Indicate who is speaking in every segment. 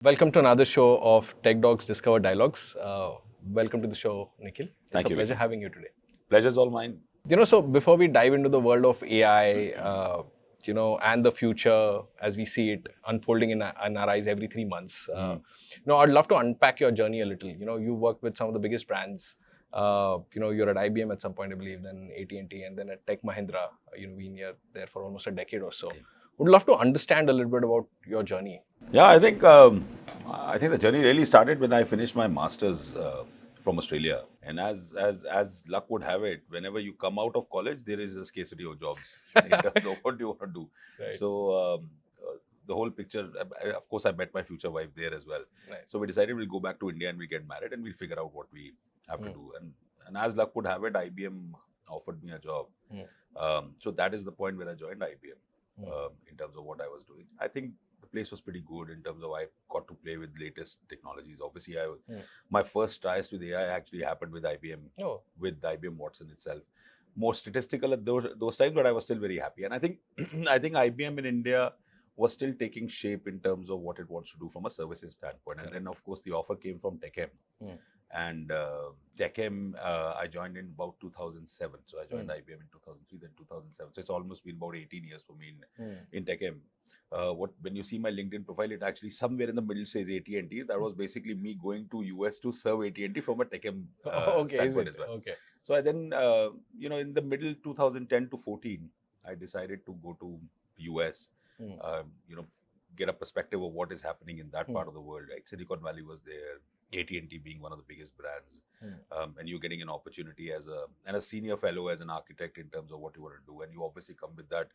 Speaker 1: Welcome to another show of TechDogs Discover Dialogues. Welcome to the show, Nikhil.
Speaker 2: Thank
Speaker 1: It's
Speaker 2: you,
Speaker 1: a pleasure
Speaker 2: Vikram.
Speaker 1: having you today.
Speaker 2: Pleasure's all mine.
Speaker 1: So before we dive into the world of AI, and the future as we see it unfolding in our eyes every 3 months, I'd love to unpack your journey a little. You worked with some of the biggest brands. You're at IBM at some point, I believe, then AT&T, and then at Tech Mahindra. Been there for almost a decade or so. Would love to understand a little bit about your journey.
Speaker 2: Yeah, I think the journey really started when I finished my masters from Australia. And as luck would have it, whenever you come out of college, there is a scarcity of jobs in terms of what you want to do.
Speaker 1: Right.
Speaker 2: So the whole picture. Of course, I met my future wife there as well.
Speaker 1: Nice.
Speaker 2: So we decided we'll go back to India and we get married and we'll figure out what we have to do. And as luck would have it, IBM offered me a job. So that is the point where I joined IBM. In terms of what I was doing, I think the place was pretty good in terms of I got to play with latest technologies. Obviously, my first tries with AI actually happened with IBM, with IBM Watson itself. More statistical at those times, but I was still very happy. And I think I think IBM in India was still taking shape in terms of what it wants to do from a services standpoint. And then, of course, the offer came from TechM. And TechM, I joined in about 2007. So I joined IBM in 2003, then 2007. So it's almost been about 18 years for me in TechM. When you see my LinkedIn profile, it actually somewhere in the middle says AT&T. That was basically me going to US to serve AT&T from a TechM standpoint as well.
Speaker 1: Okay.
Speaker 2: So I then, in the middle 2010 to 14, I decided to go to US. Get a perspective of what is happening in that part of the world. Right, Silicon Valley was there. AT&T being one of the biggest brands, and you're getting an opportunity as a senior fellow, as an architect in terms of what you want to do, and you obviously come with that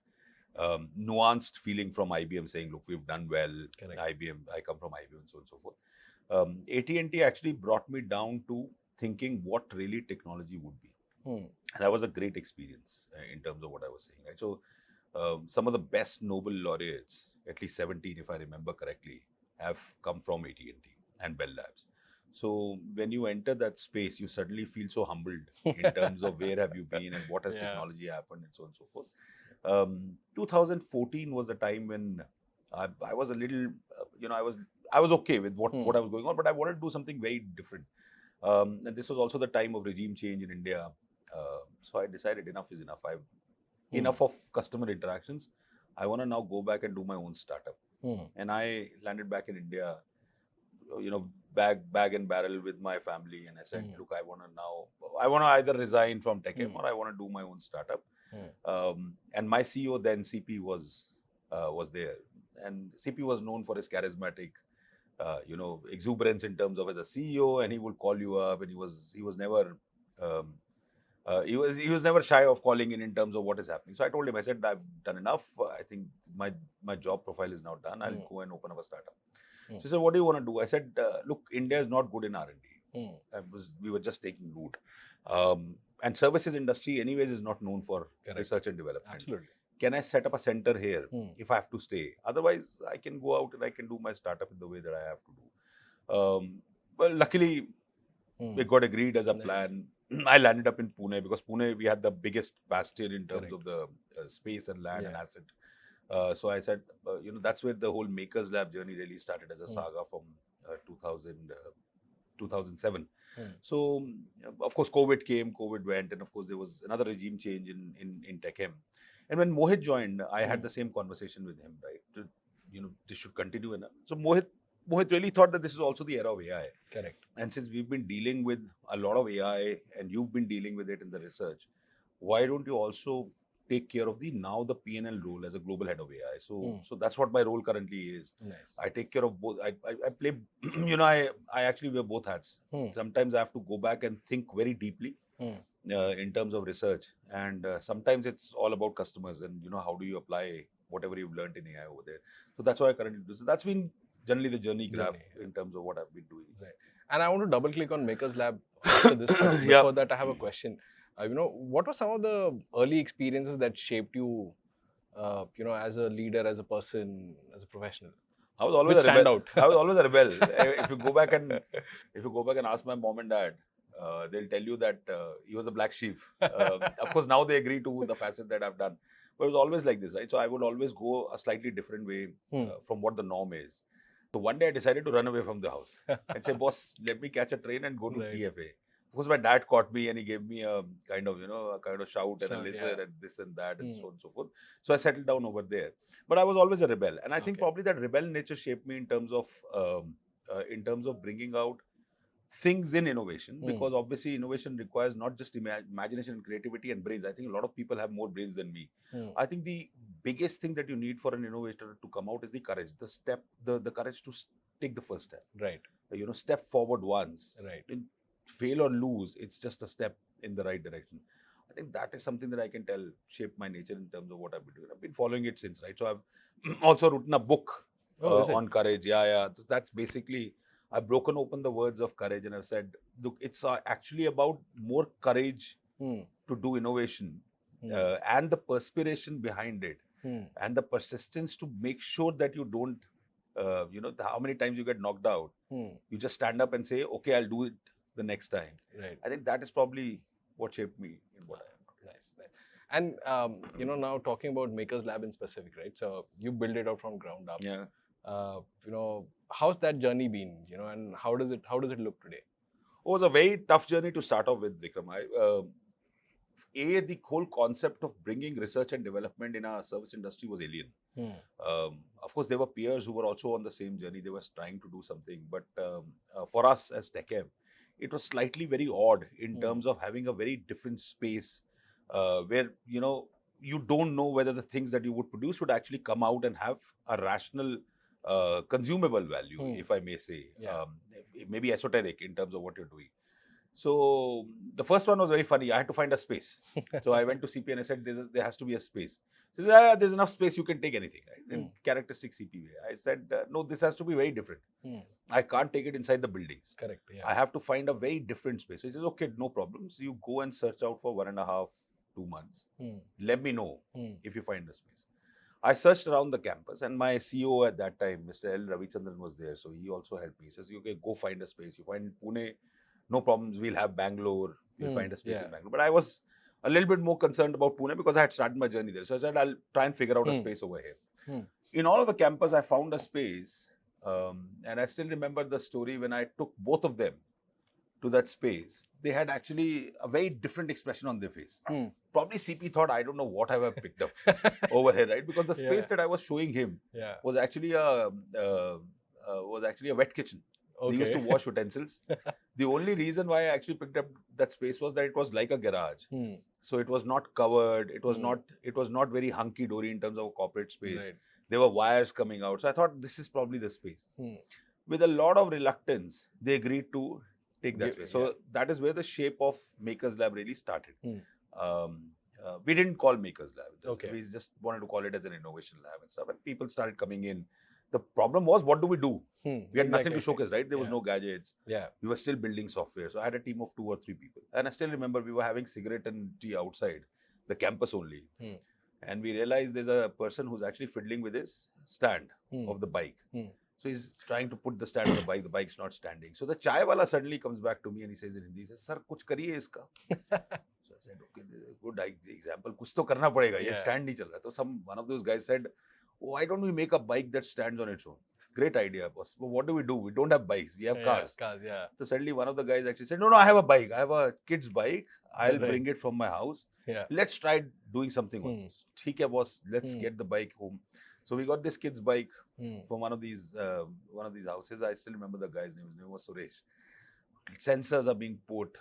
Speaker 2: nuanced feeling from IBM saying, look, we've done well.
Speaker 1: Correct.
Speaker 2: IBM, I come from IBM, and so on and so forth. AT&T actually brought me down to thinking what really technology would be. And that was a great experience in terms of what I was saying. Right, so some of the best Nobel laureates, at least 17 if I remember correctly, have come from AT&T and Bell Labs. So when you enter that space, you suddenly feel so humbled in terms of where have you been and what has technology happened and so on and so forth. 2014 was the time when I was a little, I was okay with what I was going on, but I wanted to do something very different. And this was also the time of regime change in India. So I decided enough is enough. Enough of customer interactions. I want to now go back and do my own startup. And I landed back in India, bag and barrel with my family, and I said, look, I want to either resign from TechM or I want to do my own startup. And my CEO then, CP, was there, and CP was known for his charismatic, exuberance in terms of as a CEO, and he would call you up, and he was never. He was never shy of calling in terms of what is happening. So I told him, I said, I've done enough. I think my job profile is now done. I'll go and open up a startup. So he said, what do you want to do? I said, look, India is not good in R&D. We were just taking root. And services industry anyways is not known for research and development.
Speaker 1: Absolutely.
Speaker 2: Can I set up a center here if I have to stay? Otherwise, I can go out and I can do my startup in the way that I have to do. Well, luckily, it got agreed as a plan. I landed up in Pune because Pune, we had the biggest bastion in terms of the space and land and asset. So I said, that's where the whole Makers Lab journey really started as a saga from 2007. So, of course, COVID came, COVID went, and of course, there was another regime change in TechM. And when Mohit joined, I had the same conversation with him, right? This should continue. So Mohit really thought that this is also the era of AI.
Speaker 1: Correct.
Speaker 2: And since we've been dealing with a lot of AI and you've been dealing with it in the research, why don't you also take care of the P&L role as a global head of AI? So that's what my role currently is.
Speaker 1: Nice.
Speaker 2: I take care of both. I play, I actually wear both hats. Sometimes I have to go back and think very deeply in terms of research. And sometimes it's all about customers and, how do you apply whatever you've learned in AI over there. So that's what I currently do. So that's been generally the journey graph in terms of what I've been doing.
Speaker 1: Right. And I want to double click on Makers Lab after this. Before that, I have a question. What were some of the early experiences that shaped you, as a leader, as a person, as a professional?
Speaker 2: I was always a rebel. I was always a rebel. If you go back and ask my mom and dad, they'll tell you that he was a black sheep. Of course, now they agree to the facet that I've done. But it was always like this, right? So I would always go a slightly different way from what the norm is. So one day I decided to run away from the house and say, boss, let me catch a train and go to
Speaker 1: Right.
Speaker 2: TFA. Of course, my dad caught me and he gave me a kind of, a kind of shout and a
Speaker 1: Shout,
Speaker 2: listen
Speaker 1: yeah.
Speaker 2: and this and that and
Speaker 1: Hmm.
Speaker 2: so on and so forth. So I settled down over there. But I was always a rebel. And I think
Speaker 1: Okay.
Speaker 2: probably that rebel nature shaped me in terms of bringing out things in innovation, because obviously innovation requires not just imagination and creativity and brains. I think a lot of people have more brains than me.
Speaker 1: Hmm.
Speaker 2: I think the biggest thing that you need for an innovator to come out is the courage, the courage to take the first step.
Speaker 1: Right.
Speaker 2: Step forward once.
Speaker 1: Right.
Speaker 2: Fail or lose, it's just a step in the right direction. I think that is something that I can tell shaped my nature in terms of what I've been doing. I've been following it since, right? So I've also written a book
Speaker 1: Oh, is it?
Speaker 2: on courage. Yeah. That's basically, I've broken open the words of courage and I've said, look, it's actually about more courage
Speaker 1: Hmm.
Speaker 2: to do innovation
Speaker 1: Hmm.
Speaker 2: and the perspiration behind it
Speaker 1: Hmm.
Speaker 2: and the persistence to make sure that you don't, how many times you get knocked out.
Speaker 1: Hmm.
Speaker 2: You just stand up and say, okay, I'll do it the next time.
Speaker 1: Right.
Speaker 2: I think that is probably what shaped me in what I am.
Speaker 1: Nice. Nice. And now talking about Makers Lab in specific, right? So you build it out from ground up.
Speaker 2: Yeah.
Speaker 1: How's that journey been? And how does it look today?
Speaker 2: It was a very tough journey to start off with, Vikram. The whole concept of bringing research and development in our service industry was alien. Of course, there were peers who were also on the same journey. They were trying to do something. But for us as TechM, it was slightly very odd in terms of having a very different space where, you don't know whether the things that you would produce would actually come out and have a rational, consumable value, if I may say.
Speaker 1: Yeah.
Speaker 2: Maybe esoteric in terms of what you're doing. So the first one was very funny. I had to find a space. So I went to CP and I said, there has to be a space. So he said, there's enough space, you can take anything, right? In characteristic CP way. I said, no, this has to be very different. I can't take it inside the buildings.
Speaker 1: Correct. Yeah.
Speaker 2: I have to find a very different space. So he says, okay, no problem. So you go and search out for 1.5, 2 months. Let me know if you find a space. I searched around the campus and my CEO at that time, Mr. L. Ravichandran, was there. So he also helped me. He says, okay, go find a space. You find Pune, no problems. We'll have Bangalore. We'll find a space in Bangalore. But I was a little bit more concerned about Pune because I had started my journey there. So I said, I'll try and figure out a space over here. In all of the campus, I found a space. And I still remember the story when I took both of them to that space. They had actually a very different expression on their face. Probably CP thought, I don't know what I have picked up over here, right? Because the space that I was showing him was actually a wet kitchen. Okay. They used to wash utensils. The only reason why I actually picked up that space was that it was like a garage. So it was not covered. It was not very hunky dory in terms of a corporate space. Right. There were wires coming out. So I thought this is probably the space. With a lot of reluctance, they agreed to take that space. So that is where the shape of Makers Lab really started. We didn't call Makers Lab. Okay. We just wanted to call it as an innovation lab and stuff. And people started coming in. The problem was, what do we do? We had nothing to showcase, right? There was no gadgets. We were still building software. So I had a team of 2 or 3 people. And I still remember we were having cigarette and tea outside the campus only. And we realized there's a person who's actually fiddling with his stand of the bike. So he's trying to put the stand on the bike's not standing. So the chai wala suddenly comes back to me and he says in Hindi, he says, sir, kuch kariye iska. So I said, okay, good example. Kuch to karna padega. Ye stand nahi chal raha. So one of those guys said, why don't we make a bike that stands on its own? Great idea, boss. But what do? We don't have bikes. We have cars. So suddenly one of the guys actually said, no, I have a bike. I have a kid's bike. I'll bring it from my house. Let's try doing something on this. Okay, boss. Let's get the bike home. So we got this kid's bike from one of these houses. I still remember the guy's name. His name was Suresh. Sensors are being put.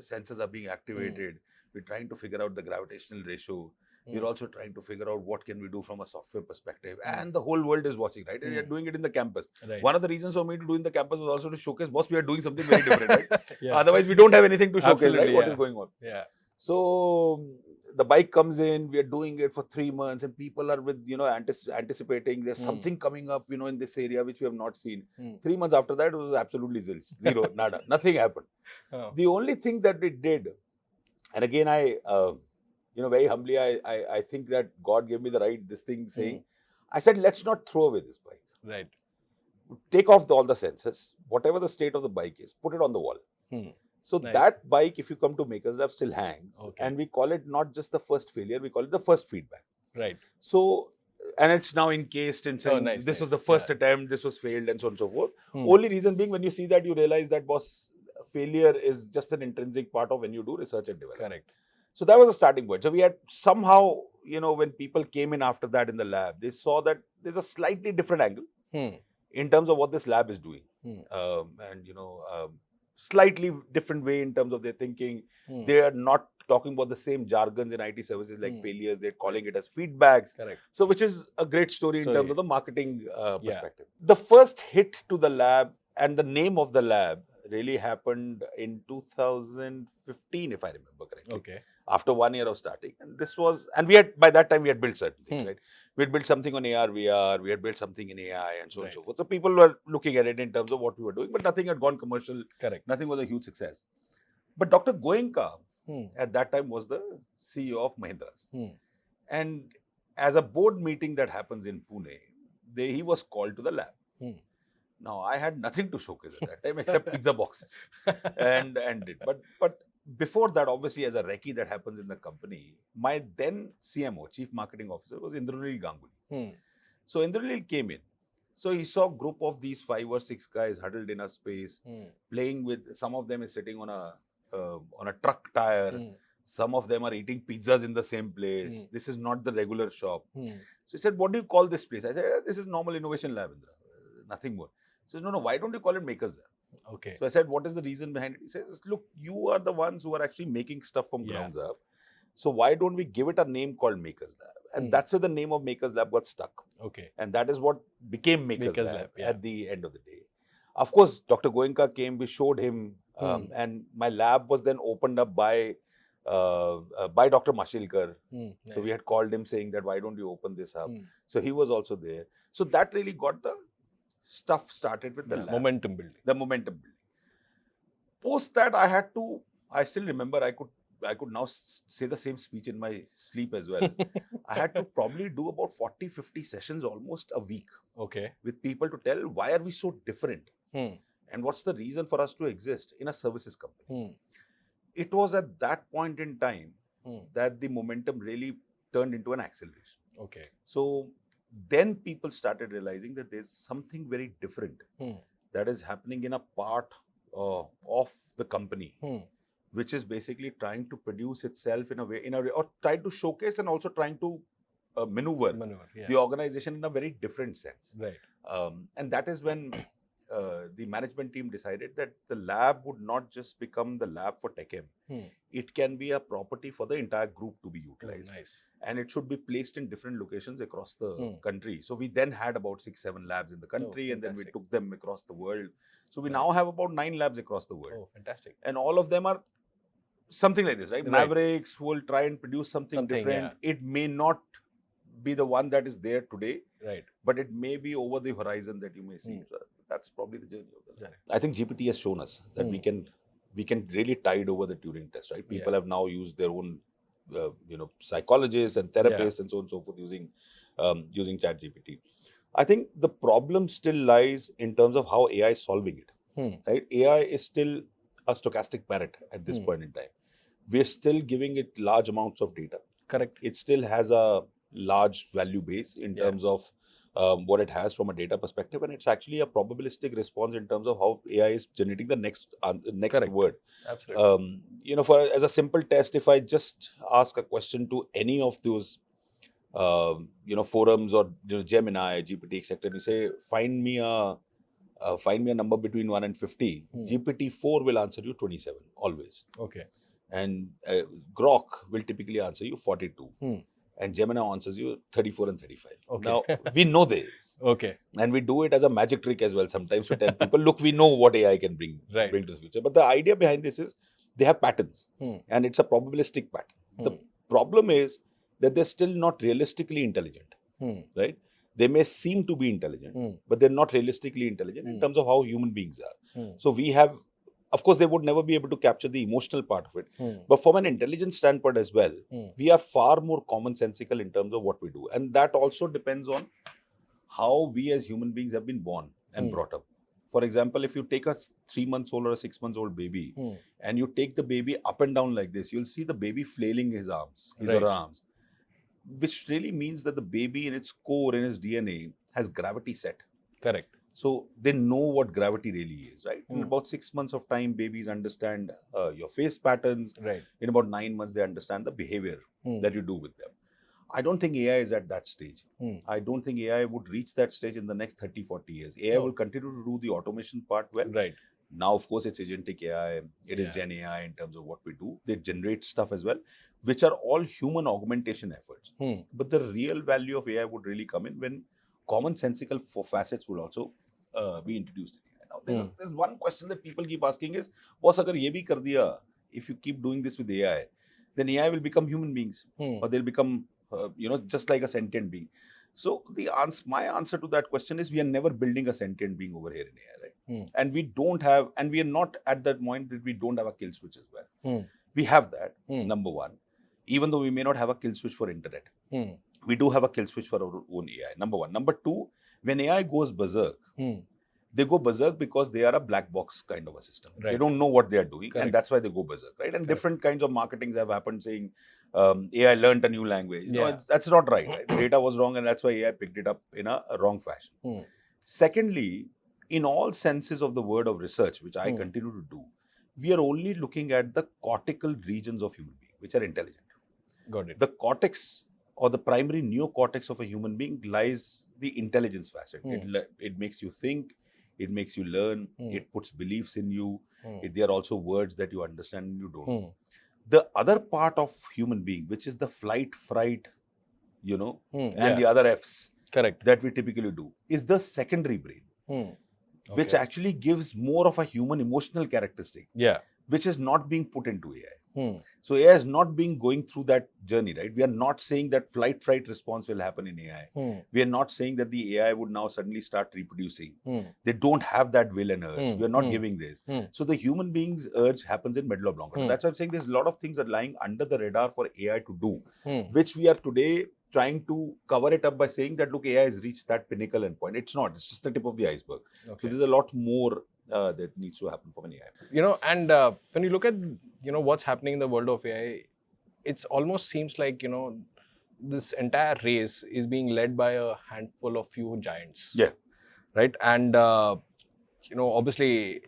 Speaker 2: Sensors are being activated. We're trying to figure out the gravitational ratio. We're also trying to figure out what can we do from a software perspective. And the whole world is watching, right? And we're doing it in the campus. Right. One of the reasons for me to do in the campus was also to showcase, boss, we are doing something very different, right? Otherwise, we don't have anything to showcase, right? What is going on? So the bike comes in, we are doing it for 3 months and people are with, anticipating there's something coming up, in this area which we have not seen. 3 months after that, it was absolutely zilch. Zero, nada. Nothing happened. The only thing that it did, and again, very humbly, I think that God gave me the right, saying, I said, let's not throw away this bike.
Speaker 1: Right.
Speaker 2: Take off all the sensors, whatever the state of the bike is, put it on the wall. So that bike, if you come to Makers Lab, still hangs. Okay. And we call it not just the first failure, we call it the first feedback.
Speaker 1: Right.
Speaker 2: So, and it's now encased in saying
Speaker 1: nice,
Speaker 2: this was
Speaker 1: nice.
Speaker 2: the first
Speaker 1: Yeah.
Speaker 2: attempt, this was failed, and so on and so forth. Only reason being, when you see that, you realize that, boss, failure is just an intrinsic part of when you do research and development.
Speaker 1: Correct.
Speaker 2: So that was a starting point. So we had somehow, when people came in after that in the lab, they saw that there's a slightly different angle in terms of what this lab is doing. And, slightly different way in terms of their thinking. They are not talking about the same jargons in IT services like failures. They're calling it as feedbacks.
Speaker 1: Correct.
Speaker 2: So which is a great story in terms of the marketing perspective.
Speaker 1: Yeah.
Speaker 2: The first hit to the lab and the name of the lab really happened in 2015, if I remember correctly.
Speaker 1: Okay.
Speaker 2: After 1 year of starting. And this was, and we had, by that time, we had built certain things, right? We had built something on AR, VR, we had built something in AI, and so on and so forth. So people were looking at it in terms of what we were doing, but nothing had gone commercial.
Speaker 1: Correct.
Speaker 2: Nothing was a huge success. But Dr. Goenka, at that time, was the CEO of Mahindras. And as a board meeting that happens in Pune, he was called to the lab. Now, I had nothing to showcase at that time except pizza boxes and did. But before that, obviously, as a recce that happens in the company, my then CMO, Chief Marketing Officer, was Indranil Ganguly. So Indranil came in. So he saw a group of these 5 or 6 guys huddled in a space, playing with, some of them is sitting on a truck tire. Some of them are eating pizzas in the same place. This is not the regular shop. So he said, what do you call this place? I said, this is normal innovation lab, Indra. Nothing more. He says, no, why don't you call it Makers Lab?
Speaker 1: Okay.
Speaker 2: So I said, what is the reason behind it? He says, look, you are the ones who are actually making stuff from grounds up. So why don't we give it a name called Makers Lab? And that's where the name of Makers Lab got stuck.
Speaker 1: Okay.
Speaker 2: And that is what became Makers Lab
Speaker 1: yeah.
Speaker 2: at the end of the day. Of course, Dr. Goenka came, we showed him, and my lab was then opened up by Dr. Mashilkar.
Speaker 1: Nice.
Speaker 2: So we had called him saying that, why don't you open this up? So he was also there. So that really got the stuff started with the lab.
Speaker 1: Momentum building.
Speaker 2: The momentum building. Post that, I still remember, I could now say the same speech in my sleep as well. I had to probably do about 40, 50 sessions almost a week.
Speaker 1: Okay.
Speaker 2: With people to tell, why are we so different? And what's the reason for us to exist in a services company? It was at that point in time that the momentum really turned into an acceleration.
Speaker 1: Okay.
Speaker 2: So then people started realizing that there's something very different that is happening in a part of the company, which is basically trying to produce itself in a way, or try to showcase and also trying to maneuver the organization in a very different sense.
Speaker 1: Right.
Speaker 2: And that is when the management team decided that the lab would not just become the lab for TechM. It can be a property for the entire group to be utilized.
Speaker 1: Nice.
Speaker 2: And it should be placed in different locations across the country. So we then had about 6-7 labs in the country, and then we took them across the world. So we now have about 9 labs across the world.
Speaker 1: Oh, fantastic.
Speaker 2: And all of them are something like this, right? Mavericks who will try and produce something different. Yeah. It may not be the one that is there today,
Speaker 1: right?
Speaker 2: But it may be over the horizon that you may see. So that's probably the journey of the lab. I think GPT has shown us that we can really tide over the Turing test, right? People have now used their own, psychologists and therapists and so on and so forth using ChatGPT. I think the problem still lies in terms of how AI is solving it, right? AI is still a stochastic parrot at this point in time. We're still giving it large amounts of data.
Speaker 1: Correct.
Speaker 2: It still has a large value base in terms of what it has from a data perspective, and it's actually a probabilistic response in terms of how AI is generating the next word.
Speaker 1: Absolutely.
Speaker 2: As a simple test, if I just ask a question to any of those, forums or Gemini, GPT, etc., and you say, find me a number between 1 and 50. GPT-4 will answer you 27 always.
Speaker 1: Okay.
Speaker 2: And Grok will typically answer you 42. And Gemini answers you 34 and 35.
Speaker 1: Okay.
Speaker 2: Now, we know this.
Speaker 1: Okay.
Speaker 2: And we do it as a magic trick as well sometimes to tell people, look, we know what AI can bring to the future. But the idea behind this is they have patterns. And it's a probabilistic pattern. The problem is that they're still not realistically intelligent. Right? They may seem to be intelligent, but they're not realistically intelligent in terms of how human beings are. So we have, of course, they would never be able to capture the emotional part of it. But from an intelligence standpoint as well, we are far more commonsensical in terms of what we do. And that also depends on how we as human beings have been born and brought up. For example, if you take a 3-month-old or a 6-month-old baby and you take the baby up and down like this, you'll see the baby flailing his arms, his or her arms. which really means that the baby in its core, in its DNA, has gravity set.
Speaker 1: Correct.
Speaker 2: So they know what gravity really is, right? In about 6 months of time, babies understand your face patterns.
Speaker 1: Right.
Speaker 2: In about 9 months, they understand the behavior that you do with them. I don't think AI is at that stage. I don't think AI would reach that stage in the next 30, 40 years. AI will continue to do the automation part well.
Speaker 1: Right.
Speaker 2: Now, of course, it's agentic AI. It is Gen AI in terms of what we do. They generate stuff as well, which are all human augmentation efforts. But the real value of AI would really come in when commonsensical facets will also be introduced. Now, there's one question that people keep asking is, boss, agar ye bhi kar diya, if you keep doing this with AI, then AI will become human beings, or they'll become, just like a sentient being. So my answer to that question is, we are never building a sentient being over here in AI, right? And we don't have, and we are not at that point that we don't have a kill switch as well. We have that, number one, even though we may not have a kill switch for internet. We do have a kill switch for our own AI, number one. Number two, when AI goes berserk, they go berserk because they are a black box kind of a system. Right. They don't know what they are doing. Correct. And that's why they go berserk, right? And different kinds of marketings have happened saying AI learned a new language. Yeah. No, that's not right? The data was wrong, and that's why AI picked it up in a wrong fashion. Secondly, in all senses of the word of research, which I continue to do, we are only looking at the cortical regions of human being, which are intelligent. Got it. The cortex or the primary neocortex of a human being lies the intelligence facet. It makes you think. It makes you learn. It puts beliefs in you. There are also words that you understand and you don't. The other part of human being, which is the flight, fright, and the other Fs. Correct. That we typically do, is the secondary brain, which actually gives more of a human emotional characteristic, which is not being put into AI. So AI is not going through that journey, right? We are not saying that flight, fright response will happen in AI. We are not saying that the AI would now suddenly start reproducing. They don't have that will and urge. We are not giving this. So the human being's urge happens in medulla oblongata. That's why I'm saying there's a lot of things that are lying under the radar for AI to do, which we are today trying to cover it up by saying that, look, AI has reached that pinnacle endpoint. It's not. It's just the tip of the iceberg. Okay. So there's a lot more that needs to happen from an AI.
Speaker 1: And when you look at, what's happening in the world of AI, it almost seems like, this entire race is being led by a handful of few giants. Yeah. Right. And, obviously,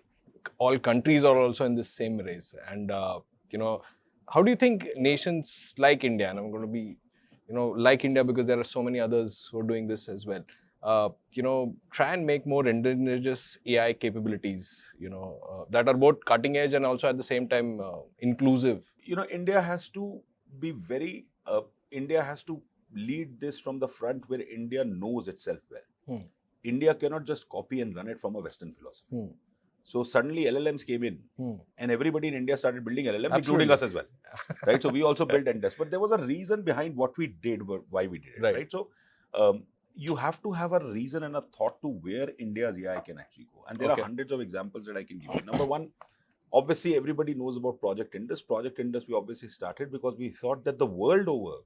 Speaker 1: all countries are also in this same race. And, how do you think nations like India, and I'm going to be, like India because there are so many others who are doing this as well, try and make more indigenous AI capabilities, that are both cutting edge and also at the same time inclusive.
Speaker 2: India has to be India has to lead this from the front where India knows itself well. India cannot just copy and run it from a Western philosophy. So suddenly LLMs came in and everybody in India started building LLMs, absolutely, including us as well. Right? So we also built Endes. But there was a reason behind what we did, why we did it. Right? So you have to have a reason and a thought to where India's AI can actually go. And there are hundreds of examples that I can give you. Number one, obviously everybody knows about Project Indus. Project Indus we obviously started because we thought that the world over,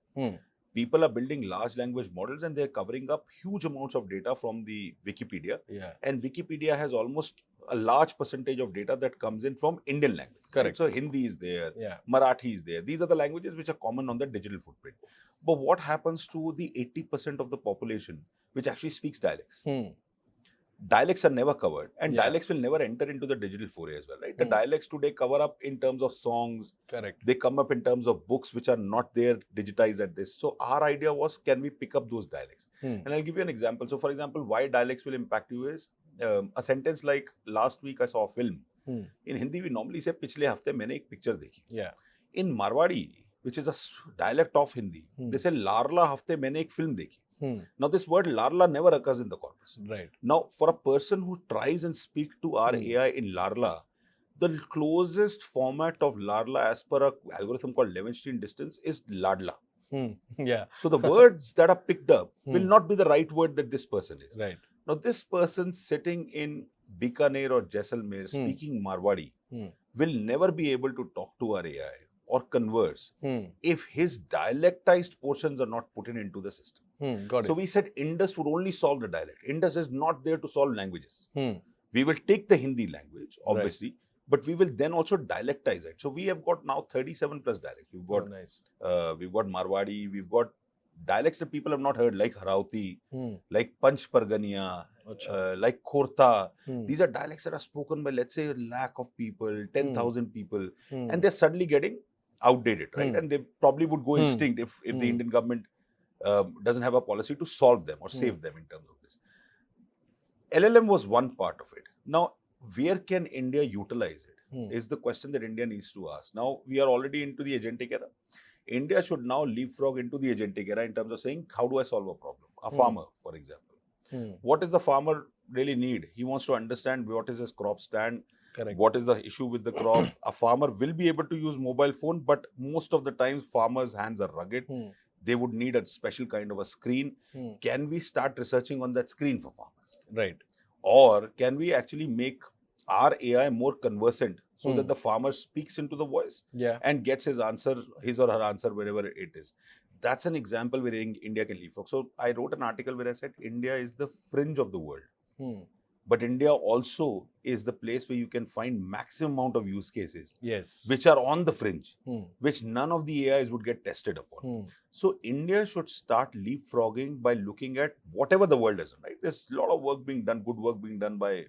Speaker 2: people are building large language models and they're covering up huge amounts of data from the Wikipedia. Yeah. And Wikipedia has almost a large percentage of data that comes in from Indian language. Correct. Right? So Hindi is there, Marathi is there. These are the languages which are common on the digital footprint. But what happens to the 80% of the population which actually speaks dialects? Dialects are never covered, and dialects will never enter into the digital foray as well, right? The dialects today cover up in terms of songs. Correct. They come up in terms of books which are not there digitized at this. So our idea was, can we pick up those dialects? And I'll give you an example. So for example, why dialects will impact you is a sentence like, last week I saw a film. In Hindi, we normally say, पिछले हफ्ते मैंने एक picture देखी. Yeah. In Marwadi, which is a dialect of Hindi, they say, लारला हफ्ते मैंने एक film देखी. Now, this word Larla never occurs in the corpus. Right. Now, for a person who tries and speak to our AI in Larla, the closest format of Larla as per an algorithm called Levenstein distance is Ladla. Yeah. So, the words that are picked up will not be the right word that this person is. Right. Now, this person sitting in Bikaner or Jaisalmer speaking Marwadi will never be able to talk to our AI or converse if his dialectized portions are not put into the system. Got it. So we said Indus would only solve the dialect. Indus is not there to solve languages. We will take the Hindi language, obviously, but we will then also dialectize it. So we have got now 37 plus dialects. We've got, we've got Marwadi, we've got dialects that people have not heard, like Harauti, like Panch Pargania,
Speaker 1: Achha.
Speaker 2: like Khorta. These are dialects that are spoken by, let's say, a lakh of people, 10,000 people, and they're suddenly getting outdated, right? And they probably would go extinct if the Indian government doesn't have a policy to solve them or save them in terms of this. LLM was one part of it. Now, where can India utilize it is the question that India needs to ask. Now, we are already into the agentic era. India should now leapfrog into the agentic era in terms of saying, how do I solve a problem? A farmer, for example. What does the farmer really need? He wants to understand what is his crop stand,
Speaker 1: Correct.
Speaker 2: what is the issue with the crop. A farmer will be able to use mobile phone, but most of the time, farmers' hands are rugged. They would need a special kind of a screen. Can we start researching on that screen for farmers?
Speaker 1: Right.
Speaker 2: Or can we actually make our AI more conversant so that the farmer speaks into the voice and gets his answer, his or her answer, wherever it is? That's an example where India can leapfrog. So I wrote an article where I said India is the fringe of the world. But India also is the place where you can find maximum amount of use cases, which are on the fringe, which none of the AIs would get tested upon. So India should start leapfrogging by looking at whatever the world has done, right? There's a lot of work being done, good work being done by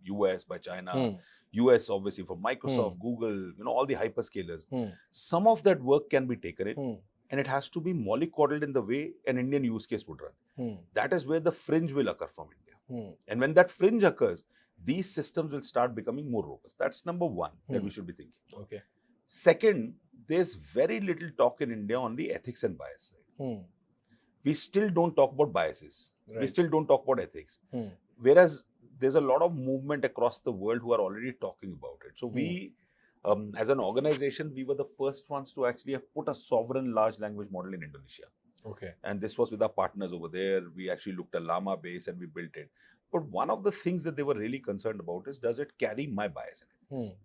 Speaker 2: US, by China, US obviously for Microsoft, Google, all the hyperscalers. Some of that work can be taken in. And it has to be mollycoddled in the way an Indian use case would run. That is where the fringe will occur from India. And when that fringe occurs, these systems will start becoming more robust. That's number one that we should be thinking.
Speaker 1: Okay.
Speaker 2: Second, there's very little talk in India on the ethics and bias side. We still don't talk about biases.
Speaker 1: Right.
Speaker 2: We still don't talk about ethics. Whereas there's a lot of movement across the world who are already talking about it. So we, as an organization, we were the first ones to actually have put a sovereign large language model in Indonesia.
Speaker 1: Okay.
Speaker 2: And this was with our partners over there. We actually looked at Llama base and we built it. But one of the things that they were really concerned about is, does it carry my bias and ethics?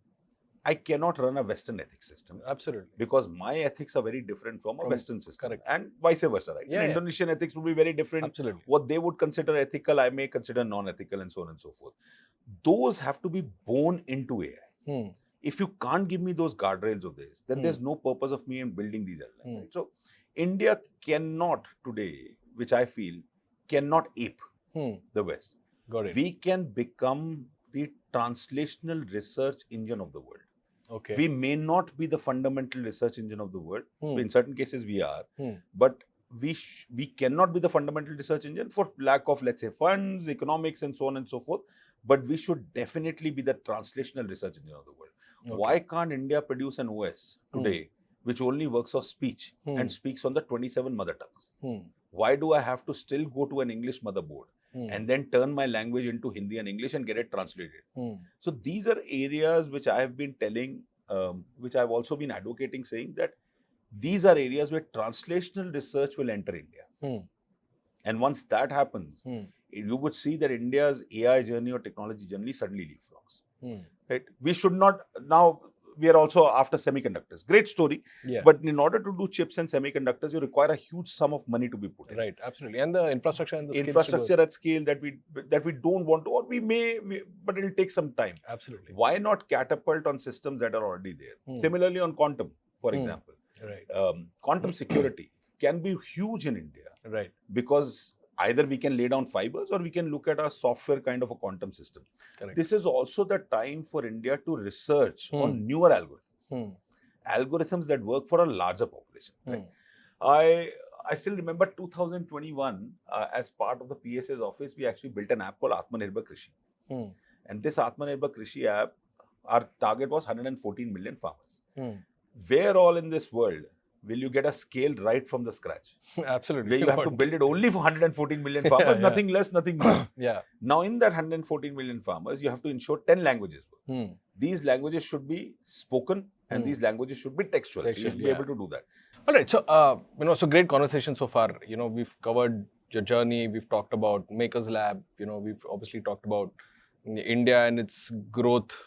Speaker 2: I cannot run a Western ethics system.
Speaker 1: Absolutely.
Speaker 2: Because my ethics are very different from a Western system.
Speaker 1: Correct.
Speaker 2: And vice versa, right? Indonesian ethics would be very different.
Speaker 1: Absolutely.
Speaker 2: What they would consider ethical, I may consider non-ethical, and so on and so forth. Those have to be born into AI. If you can't give me those guardrails of this, then there's no purpose of me in building these elements. Right? So India cannot today, which I feel, cannot ape the West.
Speaker 1: Got it.
Speaker 2: We can become the translational research engine of the world.
Speaker 1: Okay.
Speaker 2: We may not be the fundamental research engine of the world. In certain cases, we are. But we cannot be the fundamental research engine for lack of, let's say, funds, economics, and so on and so forth. But we should definitely be the translational research engine of the world. Okay. Why can't India produce an OS today which only works on speech and speaks on the 27 mother tongues? Why do I have to still go to an English motherboard and then turn my language into Hindi and English and get it translated? So these are areas which I have been telling, which I've also been advocating, saying that these are areas where translational research will enter India. And once that happens, you would see that India's AI journey or technology journey suddenly leapfrogs. Right? We should not, now we are also after semiconductors. Great story. But in order to do chips and semiconductors, you require a huge sum of money to be put in.
Speaker 1: Right, absolutely. And the infrastructure and the skills
Speaker 2: infrastructure at scale that we don't want to, or we may, but it'll take some time.
Speaker 1: Absolutely.
Speaker 2: Why not catapult on systems that are already there? Similarly on quantum, for example.
Speaker 1: Right.
Speaker 2: Quantum security can be huge in India.
Speaker 1: Right.
Speaker 2: Because either we can lay down fibers or we can look at a software kind of a quantum system.
Speaker 1: Correct.
Speaker 2: This is also the time for India to research on newer algorithms. Algorithms that work for a larger population. Right? I still remember 2021, as part of the PSA's office, we actually built an app called Atmanirbhar Krishi. And this Atmanirbhar Krishi app, our target was 114 million farmers. Where all in this world will you get a scale right from the scratch?
Speaker 1: Absolutely.
Speaker 2: Where you have to build it only for 114 million farmers, nothing less, nothing more. Now, in that 114 million farmers, you have to ensure 10 languages. These languages should be spoken and these languages should be textual. So you should be able to do that.
Speaker 1: All right. So, so great conversation so far. We've covered your journey. We've talked about Makers Lab. We've obviously talked about India and its growth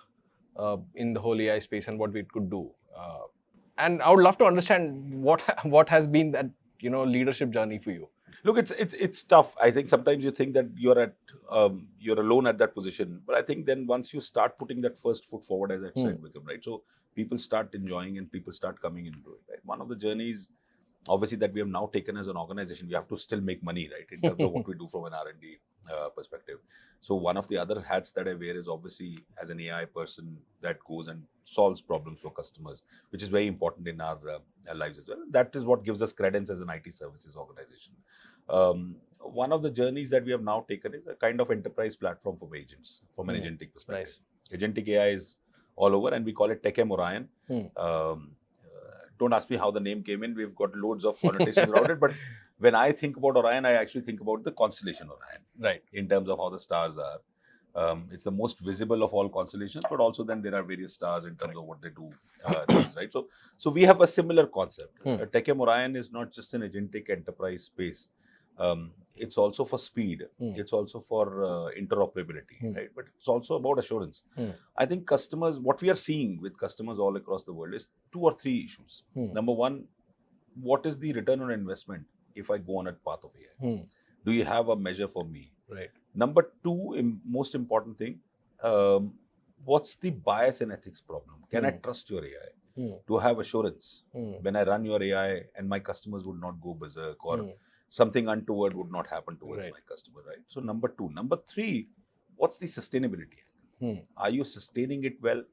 Speaker 1: in the whole AI space and what we could do. And I would love to understand what has been that leadership journey for you.
Speaker 2: Look, it's tough. I think sometimes you think that you're alone at that position, but I think then once you start putting that first foot forward, as I said, Vikram, right? So people start enjoying and people start coming into it. Right? One of the journeys obviously that we have now taken as an organization, we have to still make money, right, in terms of what we do from an R&D perspective. So one of the other hats that I wear is obviously as an AI person that goes and solves problems for customers, which is very important in our lives as well. That is what gives us credence as an IT services organization. One of the journeys that we have now taken is a kind of enterprise platform for agents from an agentic perspective.
Speaker 1: Nice.
Speaker 2: Agentic AI is all over, and we call it Tech Orion. Don't ask me how the name came in. We've got loads of connotations around it. But when I think about Orion, I actually think about the constellation Orion.
Speaker 1: Right.
Speaker 2: In terms of how the stars are. It's the most visible of all constellations, but also then there are various stars in terms of what they do things, right? So we have a similar concept. Tech Orion is not just an agentic enterprise space. It's also for speed. It's also for interoperability, right? But it's also about assurance. I think customers, what we are seeing with customers all across the world is 2 or 3 issues. Number one, what is the return on investment if I go on a path of AI? Do you have a measure for me?
Speaker 1: Right.
Speaker 2: Number two, most important thing, what's the bias and ethics problem? Can I trust your AI? Do I have assurance when I run your AI and my customers would not go berserk or something untoward would not happen towards my customer, right? So number two. Number three, what's the sustainability angle? Are you sustaining it well?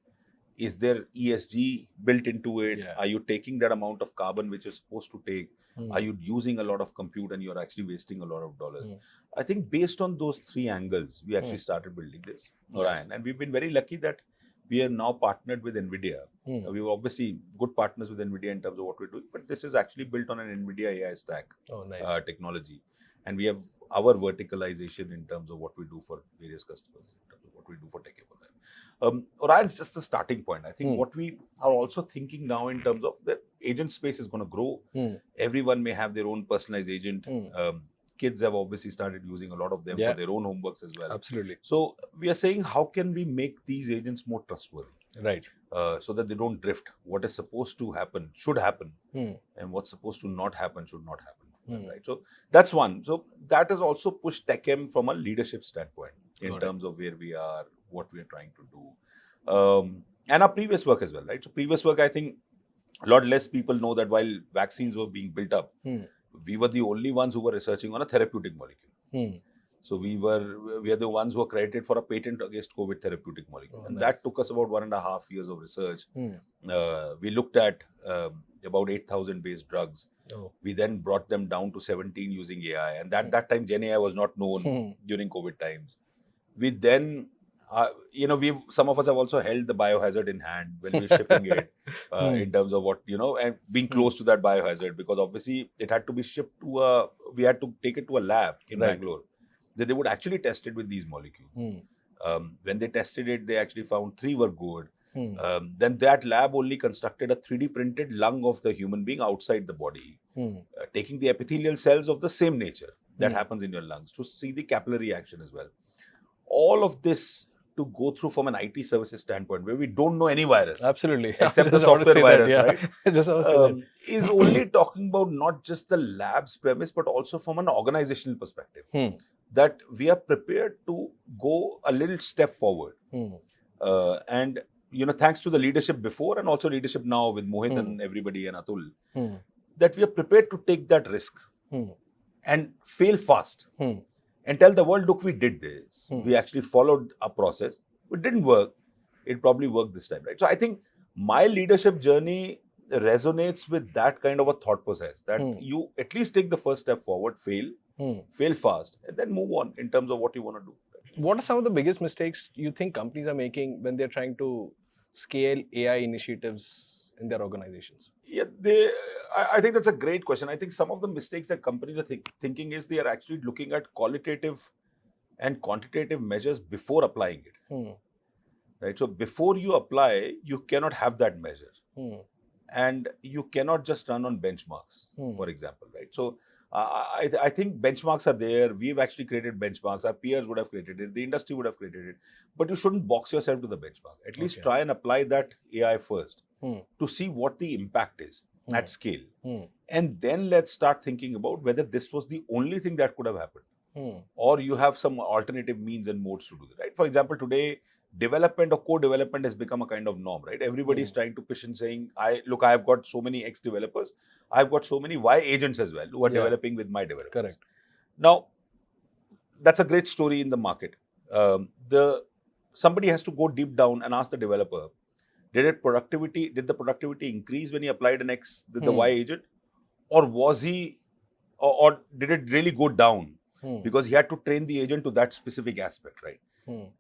Speaker 2: Is there ESG built into it? Are you taking that amount of carbon which is supposed to take? Are you using a lot of compute and you're actually wasting a lot of dollars? I think based on those 3 angles, we actually started building this Orion. And we've been very lucky that we are now partnered with NVIDIA. We've obviously good partners with NVIDIA in terms of what we're doing, but this is actually built on an NVIDIA AI stack technology. And we have our verticalization in terms of what we do for various customers, in terms of what we do for Tech Mahindra. Orion is just the starting point. I think what we are also thinking now in terms of the agent space is going to grow. Everyone may have their own personalized agent. Kids have obviously started using a lot of them for their own homeworks as well.
Speaker 1: Absolutely.
Speaker 2: So we are saying, how can we make these agents more trustworthy?
Speaker 1: Right.
Speaker 2: So that they don't drift. What is supposed to happen should happen, and what's supposed to not happen should not happen. Right. So that's one. So that has also pushed TechM from a leadership standpoint in terms of where we are, what we are trying to do, and our previous work as well. Right. So previous work, I think a lot less people know that while vaccines were being built up, we were the only ones who were researching on a therapeutic molecule. So we are the ones who are credited for a patent against COVID therapeutic molecule. And that took us about 1.5 years of research. We looked at about 8,000 base drugs. We then brought them down to 17 using AI. And that time Gen AI was not known during COVID times. We then, some of us have also held the biohazard in hand when we were shipping it in terms of what, and being close to that biohazard, because obviously it had to be shipped we had to take it to a lab in Bangalore. They would actually test it with these molecules. When they tested it, they actually found 3 were good. Then that lab only constructed a 3D printed lung of the human being outside the body, taking the epithelial cells of the same nature that happens in your lungs to see the capillary action as well. All of this to go through from an IT services standpoint, where we don't know any virus.
Speaker 1: Absolutely.
Speaker 2: Except the software virus, right? Is only talking about not just the lab's premise, but also from an organizational perspective. That we are prepared to go a little step forward. And, thanks to the leadership before and also leadership now with Mohit and everybody and Atul, that we are prepared to take that risk and fail fast. And tell the world, look, we did this. We actually followed a process. It didn't work. It probably worked this time, right? So I think my leadership journey resonates with that kind of a thought process, that you at least take the first step forward, fail fast, and then move on in terms of what you want to do.
Speaker 1: What are some of the biggest mistakes you think companies are making when they're trying to scale AI initiatives in their organizations?
Speaker 2: Yeah, I think that's a great question. I think some of the mistakes that companies are thinking is they are actually looking at qualitative and quantitative measures before applying it. Right. So before you apply, you cannot have that measure. And you cannot just run on benchmarks, for example, right? So I think benchmarks are there. We've actually created benchmarks. Our peers would have created it. The industry would have created it. But you shouldn't box yourself to the benchmark. At least try and apply that AI first to see what the impact is at scale. And then let's start thinking about whether this was the only thing that could have happened. Or you have some alternative means and modes to do that, right? For example, today, development or co-development has become a kind of norm, right? Everybody is trying to push and saying, I've got so many X developers, I've got so many Y agents as well who are developing with my developers.
Speaker 1: Correct.
Speaker 2: Now, that's a great story in the market. Somebody has to go deep down and ask the developer, did the productivity increase when he applied an X, the Y agent? Or was he, or did it really go down? Because he had to train the agent to that specific aspect, right?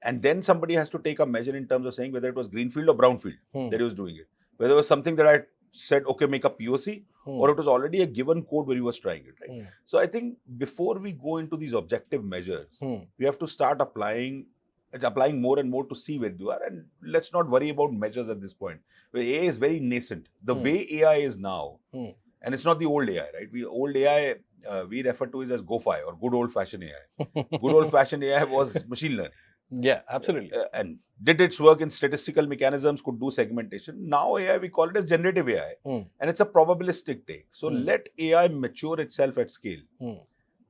Speaker 2: And then somebody has to take a measure in terms of saying whether it was greenfield or brownfield that he was doing it. Whether it was something that I said, okay, make a POC, or it was already a given code where he was trying it, right? So I think before we go into these objective measures, we have to start applying more and more to see where you are. And let's not worry about measures at this point. AI is very nascent. The way AI is now, and it's not the old AI, right? Old AI, we refer to it as GoFi or good old-fashioned AI. Good old-fashioned AI was machine learning.
Speaker 1: Yeah, absolutely.
Speaker 2: And did its work in statistical mechanisms, could do segmentation. Now AI, we call it as generative AI. And it's a probabilistic take. So let AI mature itself at scale.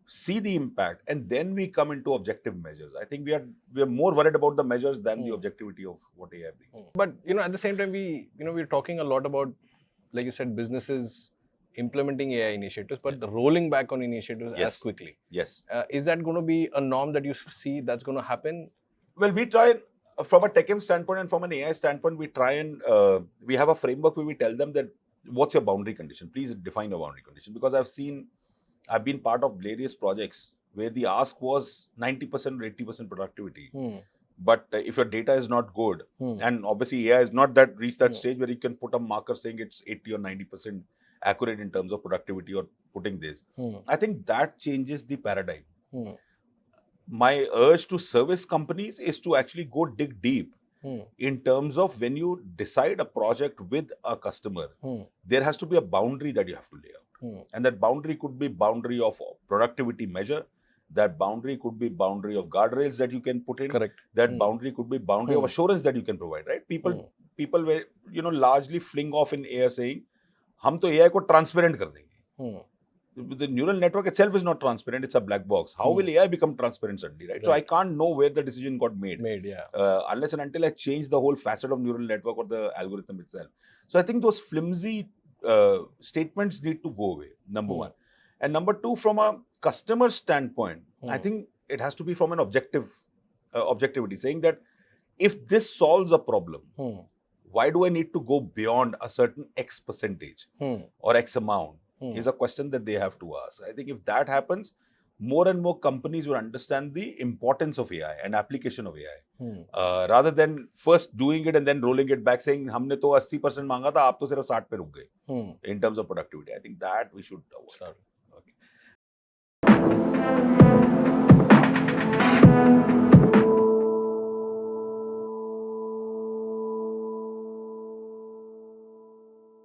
Speaker 2: See the impact, and then we come into objective measures. I think we are more worried about the measures than the objectivity of what AI brings.
Speaker 1: But at the same time, we're talking a lot about, like you said, businesses implementing AI initiatives, but rolling back on initiatives as quickly.
Speaker 2: Yes.
Speaker 1: Is that going to be a norm that you see that's going to happen?
Speaker 2: Well, we try from a TechM standpoint and from an AI standpoint, we try and we have a framework where we tell them that what's your boundary condition? Please define your boundary condition. Because I've been part of various projects where the ask was 90% or 80% productivity. But if your data is not good, and obviously AI is not reached that stage where you can put a marker saying it's 80 or 90% accurate in terms of productivity or putting this. I think that changes the paradigm. My urge to service companies is to actually go dig deep in terms of when you decide a project with a customer, there has to be a boundary that you have to lay out. And that boundary could be boundary of productivity measure. That boundary could be boundary of guardrails that you can put in.
Speaker 1: Correct.
Speaker 2: That boundary could be boundary of assurance that you can provide, right? People were, largely fling off in air saying, हम तो AI को transparent कर देंगे. The neural network itself is not transparent. It's a black box. How will AI become transparent suddenly, right? So I can't know where the decision got made. Unless and until I change the whole facet of neural network or the algorithm itself. So I think those flimsy statements need to go away, number one. And number two, from a customer standpoint, I think it has to be from an objectivity, saying that if this solves a problem, why do I need to go beyond a certain X percentage or X amount? Is a question that they have to ask. I think if that happens, more and more companies will understand the importance of AI and application of AI, rather than first doing it and then rolling it back saying, हमने तो 80% मांगा था, आप तो सिर्फ 60 पे रुक गए in terms of productivity. I think that we should avoid.
Speaker 1: Okay.